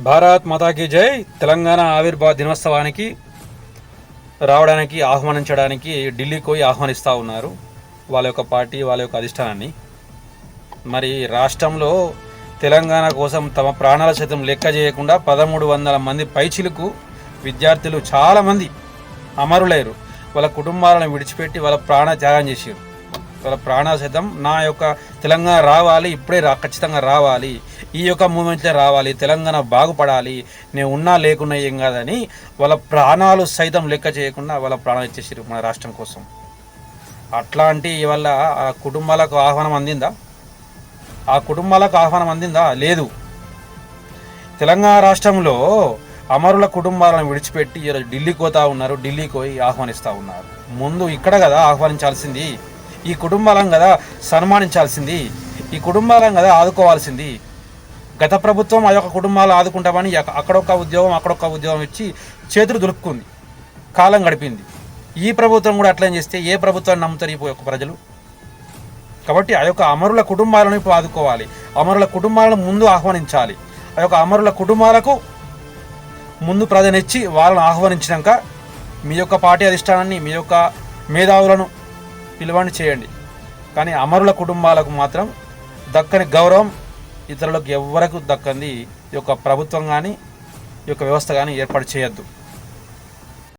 భారత్ మాతాకి జై. తెలంగాణ ఆవిర్భావ దినోత్సవానికి రావడానికి ఆహ్వానించడానికి ఢిల్లీకి పోయి ఆహ్వానిస్తూ ఉన్నారు వాళ్ళ యొక్క పార్టీ వాళ్ళ యొక్క అధిష్టానాన్ని. మరి రాష్ట్రంలో తెలంగాణ కోసం తమ ప్రాణాల సైతం లెక్క చేయకుండా 1300 మంది పైచిలకు విద్యార్థులు చాలామంది అమరులయ్యారు. వాళ్ళ కుటుంబాలను విడిచిపెట్టి వాళ్ళ ప్రాణ త్యాగం చేశారు. వాళ్ళ ప్రాణాల సైతం నా యొక్క తెలంగాణ రావాలి, ఇప్పుడే ఖచ్చితంగా రావాలి, ఈ యొక్క మూమెంట్లో రావాలి, తెలంగాణ బాగుపడాలి, నేను ఉన్నా లేకున్నా ఏం కాదని వాళ్ళ ప్రాణాలు సైతం లెక్క చేయకుండా వాళ్ళ ప్రాణాలు ఇచ్చేసారు మన రాష్ట్రం కోసం. అట్లాంటి వల్ల ఆ కుటుంబాలకు ఆహ్వానం అందిందా? ఆ కుటుంబాలకు ఆహ్వానం అందిందా? లేదు. తెలంగాణ రాష్ట్రంలో అమరుల కుటుంబాలను విడిచిపెట్టి ఈరోజు ఢిల్లీకి పోతా ఉన్నారు, ఢిల్లీకి పోయి ఆహ్వానిస్తూ ఉన్నారు. ముందు ఇక్కడ కదా ఆహ్వానించాల్సింది, ఈ కుటుంబాలను కదా సన్మానించాల్సింది, ఈ కుటుంబాలను కదా ఆదుకోవాల్సింది. గత ప్రభుత్వం ఆ యొక్క కుటుంబాలు ఆదుకుంటామని అక్కడొక్క ఉద్యోగం ఇచ్చి చేతులు దులుపుకుంది, కాలం గడిపింది. ఈ ప్రభుత్వం కూడా అట్లా చేస్తే ఏ ప్రభుత్వాన్ని నమ్ముతారు ఈ యొక్క ప్రజలు? కాబట్టి ఆ యొక్క అమరుల కుటుంబాలను ఇప్పుడు ఆదుకోవాలి, అమరుల కుటుంబాలను ముందు ఆహ్వానించాలి. ఆ యొక్క అమరుల కుటుంబాలకు ముందు ప్రాధాన్యత వాళ్ళని ఆహ్వానించినాక మీ యొక్క పార్టీ అధిష్టానాన్ని, మీ యొక్క మేధావులను పిలువని చేయండి. కానీ అమరుల కుటుంబాలకు మాత్రం దక్కని గౌరవం ఇతరులకు ఎవరకు దక్కంది ఈ యొక్క ప్రభుత్వం కానీ ఈ యొక్క వ్యవస్థ కానీ ఏర్పాటు చేయొద్దు.